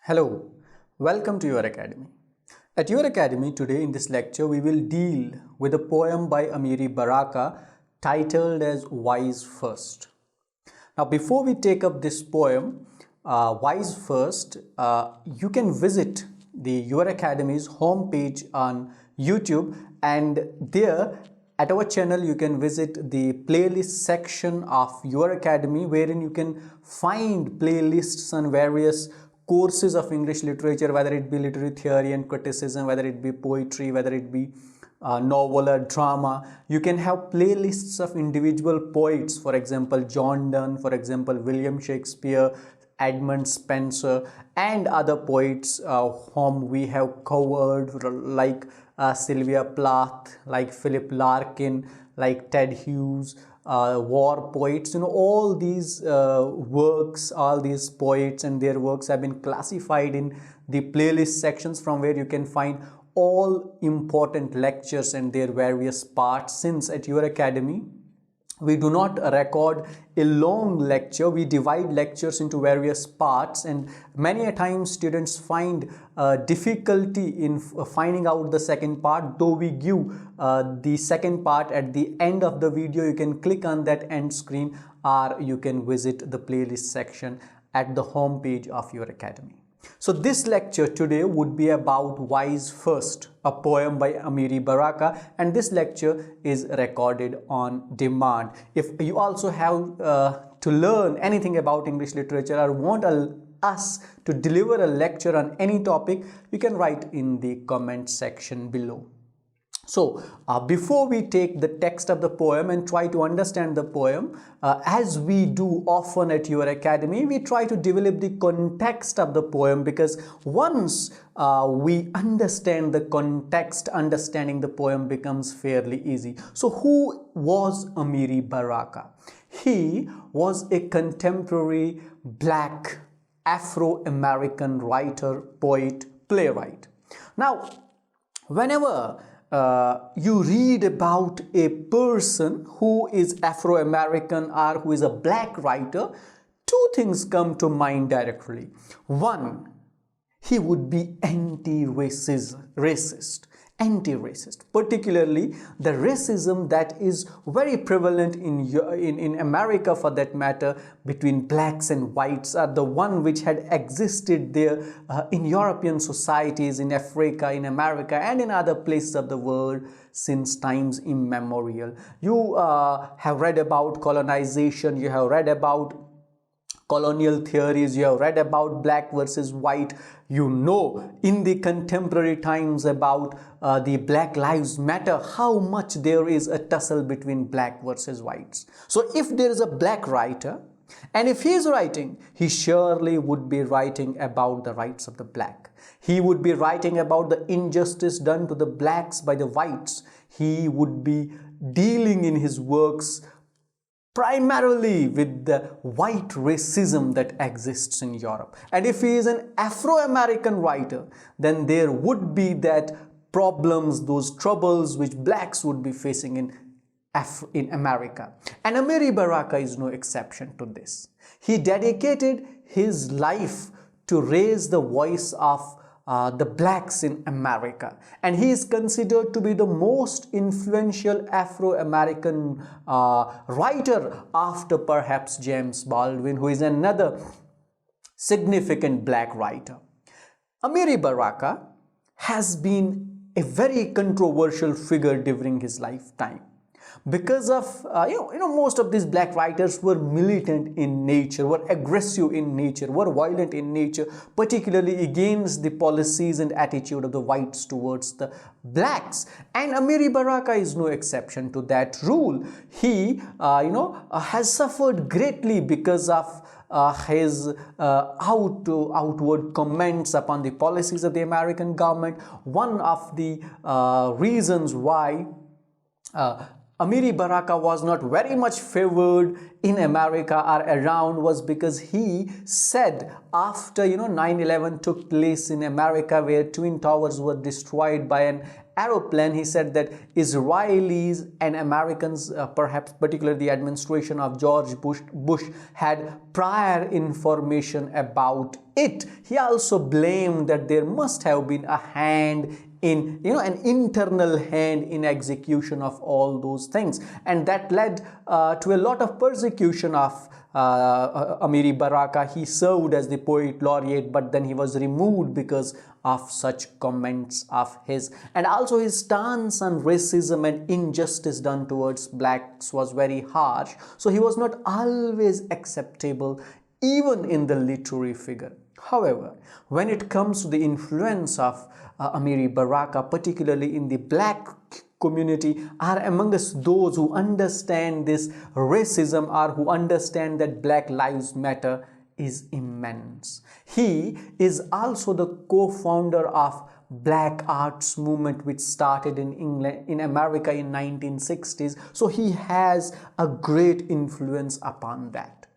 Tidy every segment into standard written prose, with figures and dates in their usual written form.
Hello, welcome to your academy. At your academy today in this lecture we will deal with a poem by Amiri Baraka titled as Wise First. Now before we take up this poem, Wise First, you can visit the Your Academy's homepage on YouTube, and there at our channel you can visit the playlist section of Your Academy, wherein you can find playlists on various courses of English literature, whether it be literary theory and criticism, whether it be poetry, whether it be novel or drama. You can have playlists of individual poets, for example John Donne, for example William Shakespeare, Edmund Spenser, and other poets whom we have covered, like Sylvia Plath, like Philip Larkin, like Ted Hughes, war poets. All these works, all these poets and their works have been classified in the playlist sections, from where you can find all important lectures and their various parts. Since at Your Academy we do not record a long lecture, we divide lectures into various parts, and many a times students find difficulty in finding out the second part. Though we give the second part at the end of the video, you can click on that end screen, or you can visit the playlist section at the home page of Your Academy. So this lecture today would be about Wise First, a poem by Amiri Baraka, and this lecture is recorded on demand. If you also have to learn anything about English literature or want us to deliver a lecture on any topic, you can write in the comment section below. So before we take the text of the poem and try to understand the poem, as we do often at Your Academy, we try to develop the context of the poem, because once we understand the context, understanding the poem becomes fairly easy. So who was Amiri Baraka? He was a contemporary black Afro American writer, poet, playwright. Now, whenever you read about a person who is Afro-American or who is a black writer, two things come to mind directly. One, he would be anti-racist, particularly the racism that is very prevalent in America, for that matter, between blacks and whites, are the one which had existed there in European societies, in Africa, in America, and in other places of the world since times immemorial. You have read about colonization, you have read about colonial theories, you have read about black versus white, you know in the contemporary times about the Black Lives Matter, how much there is a tussle between black versus whites. So if there is a black writer, and if he is writing, he surely would be writing about the rights of the black. He would be writing about the injustice done to the blacks by the whites. He would be dealing in his works primarily with the white racism that exists in Europe. And if he is an Afro-American writer, then there would be that problems, those troubles which blacks would be facing in America. And Amiri Baraka is no exception to this. He dedicated his life to raise the voice of the blacks in America, and he is considered to be the most influential Afro-American writer after perhaps James Baldwin, who is another significant black writer. Amiri Baraka has been a very controversial figure during his lifetime, because of most of these black writers were militant in nature, were aggressive in nature, were violent in nature, particularly against the policies and attitude of the whites towards the blacks. And Amiri Baraka is no exception to that rule. He has suffered greatly because of his outward comments upon the policies of the American government. One of the reasons why Amiri Baraka was not very much favored in America or around was because he said after 9/11 took place in America, where Twin Towers were destroyed by an aeroplane, he said that Israelis and Americans, perhaps particularly the administration of George Bush had prior information about it. He also blamed that there must have been a hand in an internal hand in execution of all those things, and that led to a lot of persecution of Amiri Baraka. He served as the poet laureate, but then he was removed because of such comments of his, and also his stance on racism and injustice done towards blacks was very harsh, so he was not always acceptable even in the literary figure. However, when it comes to the influence of Amiri Baraka, particularly in the black community, are among us those who understand this racism or who understand that Black Lives Matter is immense. He is also the co-founder of Black Arts movement, which started in America in 1960s. So he has a great influence upon that.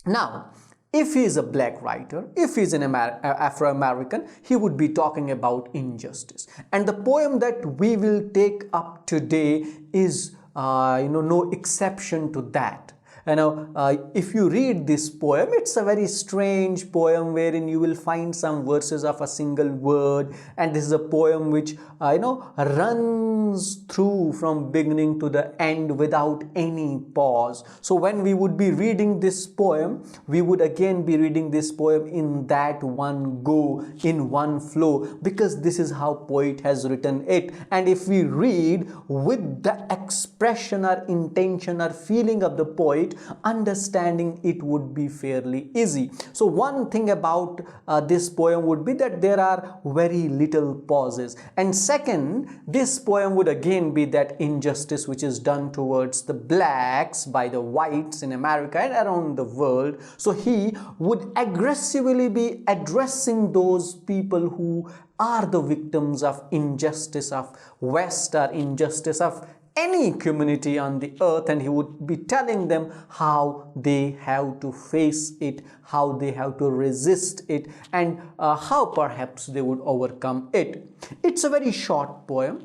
Now, if he is a black writer, if he is an Afro-American, he would be talking about injustice. And the poem that we will take up today is, no exception to that. If you read this poem, it's a very strange poem wherein you will find some verses of a single word, and this is a poem which runs through from beginning to the end without any pause. So when we would be reading this poem, we would again be reading this poem in that one go, in one flow, because this is how poet has written it. And if we read with the expression or intention or feeling of the poet, understanding it would be fairly easy. So one thing about this poem would be that there are very little pauses, and second, this poem would again be that injustice which is done towards the blacks by the whites in America and around the world. So he would aggressively be addressing those people who are the victims of injustice of West or injustice of any community on the earth, and he would be telling them how they have to face it, how they have to resist it, and how perhaps they would overcome it. It's a very short poem.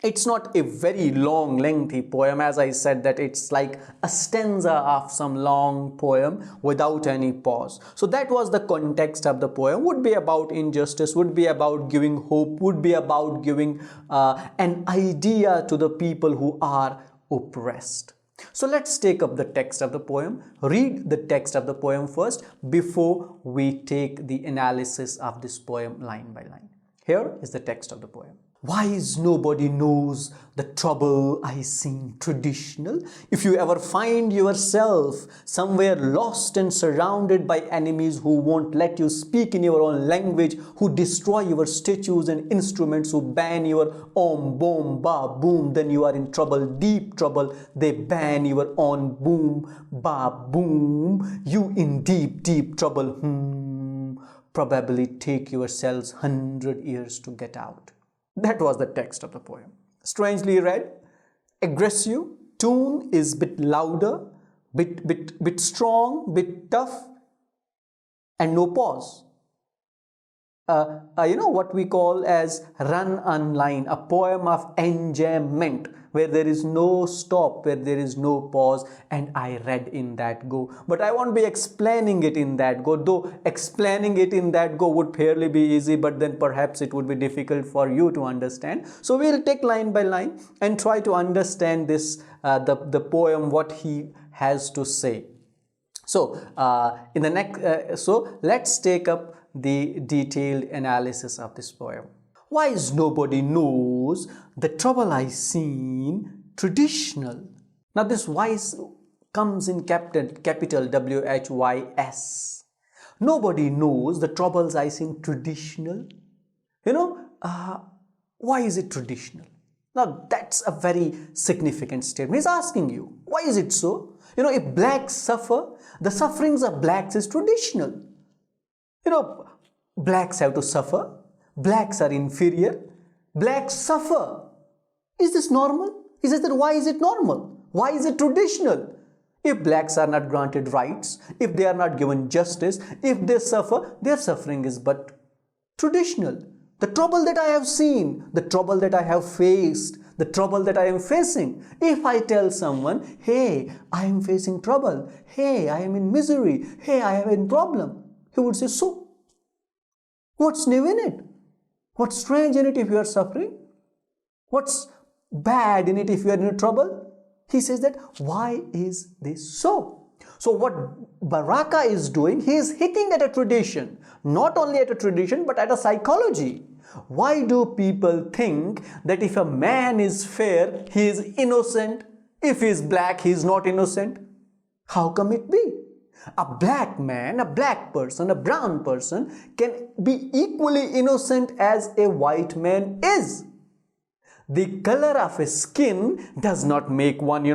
It's not a very long, lengthy poem. As I said, that it's like a stanza of some long poem without any pause. So that was the context of the poem. Would be about injustice, would be about giving hope, would be about giving an idea to the people who are oppressed. So let's take up the text of the poem, read the text of the poem first before we take the analysis of this poem line by line. Here is the text of the poem. Wise nobody knows the trouble I seen traditional. If you ever find yourself somewhere lost and surrounded by enemies who won't let you speak in your own language, who destroy your statues and instruments, who ban your om, boom, ba, boom, then you are in trouble, deep trouble. They ban your own boom, ba, boom. You in deep, deep trouble. Probably take yourselves 100 years to get out. That was the text of the poem. Strangely read, aggressive, tune is bit louder, bit strong, bit tough, and no pause. What we call as run on line, a poem of enjambment, where there is no stop, where there is no pause, and I read in that go. But I won't be explaining it in that go, though explaining it in that go would fairly be easy, but then perhaps it would be difficult for you to understand. So we'll take line by line and try to understand this, the poem, what he has to say. So in the next, so let's take up the detailed analysis of this poem. Wise nobody knows the trouble I seen traditional. Now this wise comes in capital WHYS. Nobody knows the troubles I seen traditional. Why is it traditional? Now that's a very significant statement. He's asking you, why is it so? If blacks suffer, the sufferings of blacks is traditional. Blacks have to suffer. Blacks are inferior. Blacks suffer. Is this normal? He says that why is it normal? Why is it traditional? If blacks are not granted rights, if they are not given justice, if they suffer, their suffering is but traditional. The trouble that I have seen, the trouble that I have faced, the trouble that I am facing. If I tell someone, hey, I am facing trouble, hey, I am in misery, hey, I have a problem, he would say, so, what's new in it? What's strange in it if you are suffering? What's bad in it if you are in trouble? He says that, why is this so? So what Baraka is doing, he is hitting at a tradition, not only at a tradition, but at a psychology. Why do people think that if a man is fair, he is innocent? If he is black, he is not innocent? How come it be? A black man, a black person, a brown person can be equally innocent as a white man is. The color of his skin does not make one,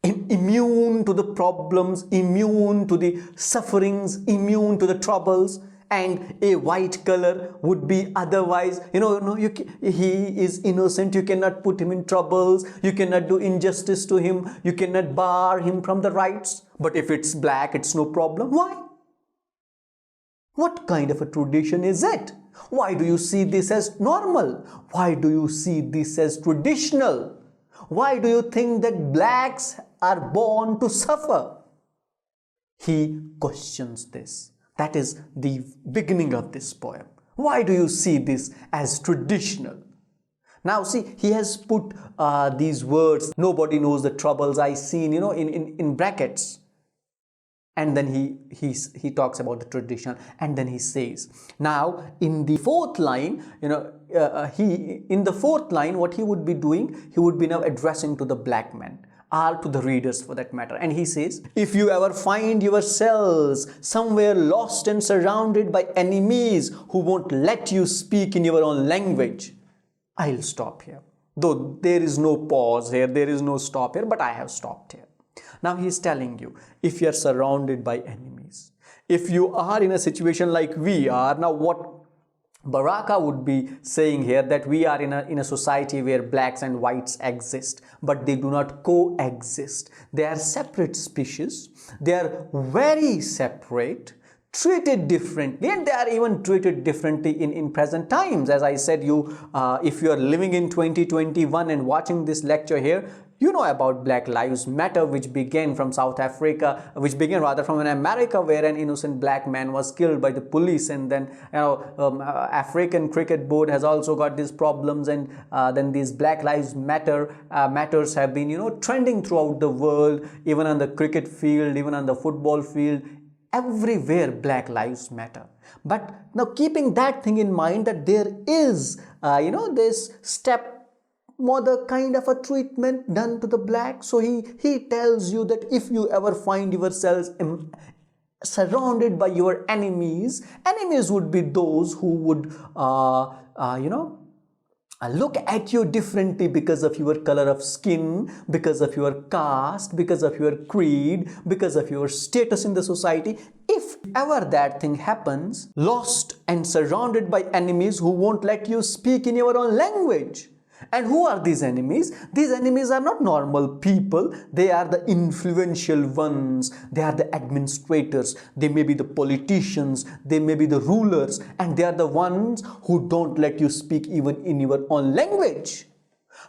immune to the problems, immune to the sufferings, immune to the troubles. And a white color would be otherwise, he is innocent, you cannot put him in troubles, you cannot do injustice to him, you cannot bar him from the rights. But if it's black, it's no problem. Why? What kind of a tradition is it? Why do you see this as normal? Why do you see this as traditional? Why do you think that blacks are born to suffer? He questions this. That is the beginning of this poem. Why do you see this as traditional? Now see, he has put these words, nobody knows the troubles I seen, in brackets. And then he talks about the traditional, and then he says, now in the fourth line, in the fourth line, what he would be doing, he would be now addressing to the black man, or to the readers for that matter. And he says, if you ever find yourselves somewhere lost and surrounded by enemies who won't let you speak in your own language, I'll stop here. Though there is no pause here, there is no stop here, but I have stopped here. Now he is telling you, if you are surrounded by enemies, if you are in a situation like we are, now what Baraka would be saying here, that we are in a society where blacks and whites exist, but they do not coexist. They are separate species. They are very separate, treated differently, and they are even treated differently in present times. As I said, if you are living in 2021 and watching this lecture here, you know about Black Lives Matter, which began from South Africa, which began rather from an America where an innocent black man was killed by the police. And then, African Cricket Board has also got these problems, and then these Black Lives matters have been, trending throughout the world, even on the cricket field, even on the football field. Everywhere Black Lives Matter. But now, keeping that thing in mind, that there is, this step mother kind of a treatment done to the black. So he tells you that if you ever find yourselves surrounded by your enemies would be those who would look at you differently because of your color of skin, because of your caste, because of your creed, because of your status in the society. If ever that thing happens, lost and surrounded by enemies who won't let you speak in your own language. And who are these enemies? These enemies are not normal people. They are the influential ones. They are the administrators. They may be the politicians. They may be the rulers. And they are the ones who don't let you speak even in your own language.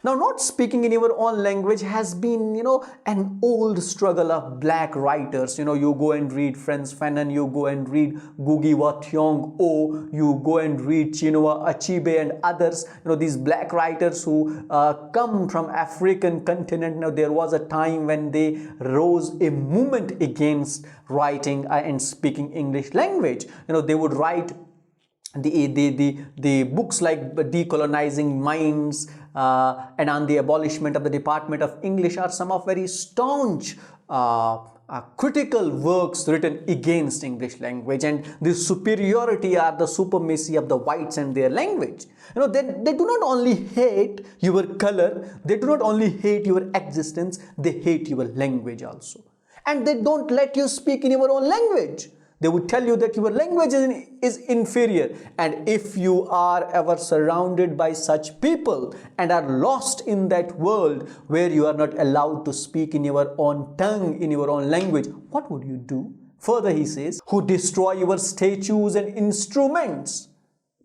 Now, not speaking in your own language has been, an old struggle of black writers. You go and read Frantz Fanon, you go and read Ngugi wa Thiong'o, you go and read Chinua Achebe and others. These black writers who come from African continent. Now, there was a time when they rose a movement against writing and speaking English language. They would write the books like Decolonizing Minds and on the abolishment of the Department of English are some of very staunch critical works written against English language and the superiority or the supremacy of the whites and their language. They do not only hate your color, they do not only hate your existence, they hate your language also. And they don't let you speak in your own language. They would tell you that your language is inferior. And if you are ever surrounded by such people and are lost in that world where you are not allowed to speak in your own tongue, in your own language, what would you do? Further he says, who destroy your statues and instruments.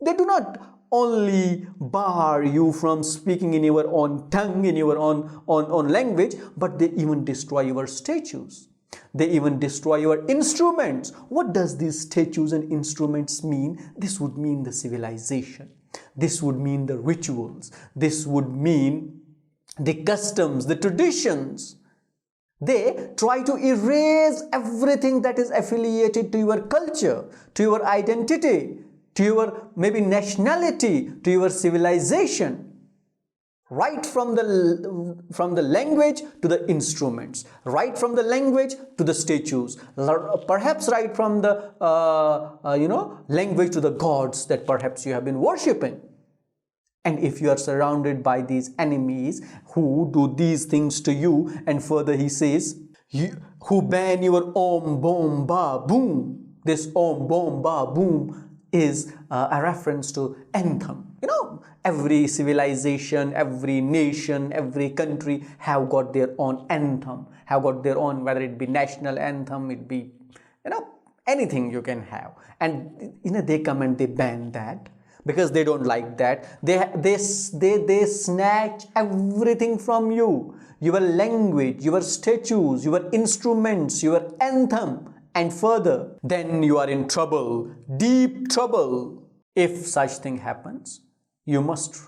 They do not only bar you from speaking in your own tongue, in your own language, but they even destroy your statues. They even destroy your instruments. What does these statues and instruments mean? This would mean the civilization. This would mean the rituals. This would mean the customs, the traditions. They try to erase everything that is affiliated to your culture, to your identity, to your maybe nationality, to your civilization. Right from the language to the instruments, right from the language to the statues, perhaps right from the language to the gods that perhaps you have been worshipping. And if you are surrounded by these enemies who do these things to you, and further he says, who ban your om, bom, ba, boom. This om, bom, ba, boom is a reference to anthem. Every civilization, every nation, every country have got their own anthem, have got their own, whether it be national anthem, it be, anything you can have. And, they come and they ban that because they don't like that. They snatch everything from you, your language, your statues, your instruments, your anthem. And further, then you are in trouble, deep trouble. If such thing happens, you must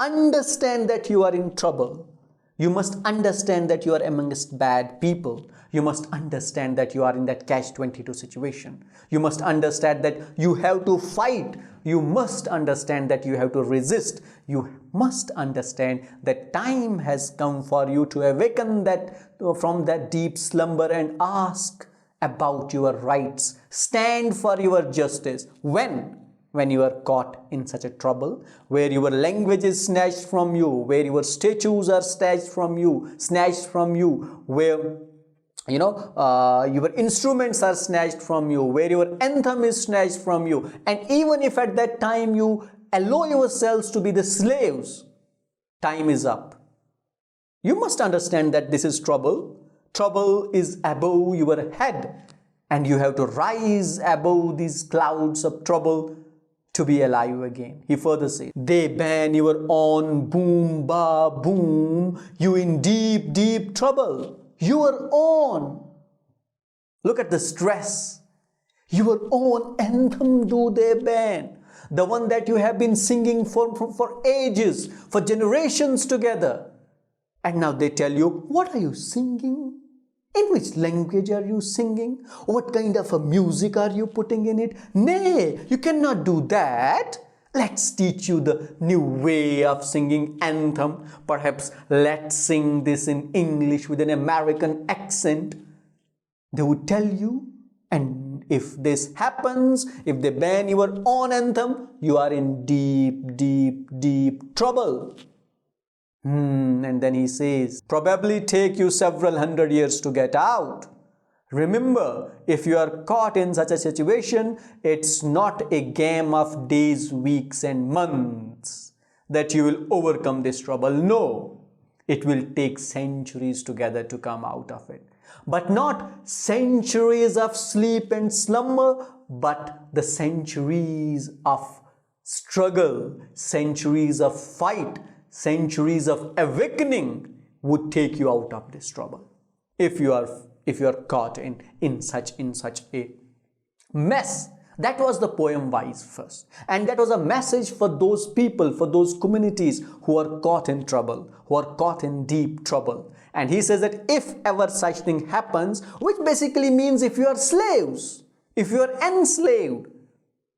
understand that you are in trouble. You must understand that you are amongst bad people. You must understand that you are in that catch-22 situation. You must understand that you have to fight. You must understand that you have to resist. You must understand that time has come for you to awaken from that deep slumber and ask about your rights. Stand for your justice. When you are caught in such a trouble, where your language is snatched from you, where your statues are snatched from you, where your instruments are snatched from you, where your anthem is snatched from you, and even if at that time you allow yourselves to be the slaves, time is up. You must understand that this is trouble. Trouble is above your head, and you have to rise above these clouds of trouble to be alive again. He further says, they ban your own boom, ba, boom, you in deep, deep trouble. Your own. Look at the stress. Your own anthem do they ban. The one that you have been singing for ages, for generations together. And now they tell you, what are you singing? In which language are you singing? What kind of a music are you putting in it? Nay, you cannot do that. Let's teach you the new way of singing anthem. Perhaps let's sing this in English with an American accent. They would tell you, and if this happens, if they ban your own anthem, you are in deep, deep, deep trouble. And then he says, probably take you several hundred years to get out. Remember, if you are caught in such a situation, it's not a game of days, weeks and months that you will overcome this trouble. No, it will take centuries together to come out of it. But not centuries of sleep and slumber, but the centuries of struggle, centuries of fight, centuries of awakening would take you out of this trouble. If you are caught in such a mess. That was the poem Wise First. And that was a message for those people, for those communities who are caught in trouble, who are caught in deep trouble. And he says that if ever such thing happens, which basically means if you are slaves, if you are enslaved,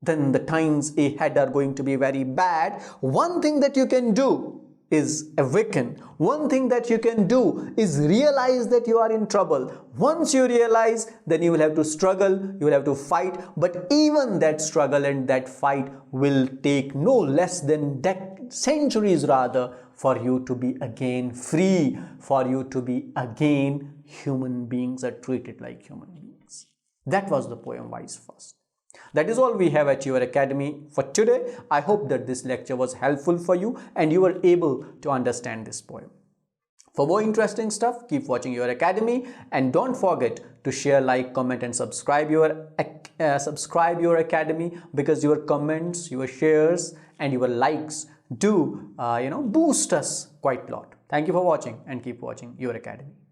then the times ahead are going to be very bad. One thing that you can do is awaken. One thing that you can do is realize that you are in trouble. Once you realize, then you will have to struggle, you will have to fight. But even that struggle and that fight will take no less than centuries rather for you to be again free, for you to be again human beings are treated like human beings. That was the poem Wise First. That is all we have at your academy for today. I hope that this lecture was helpful for you and you were able to understand this poem. For more interesting stuff, keep watching your academy and don't forget to share, like, comment and subscribe your academy, because your comments, your shares and your likes do boost us quite a lot. Thank you for watching and keep watching your academy.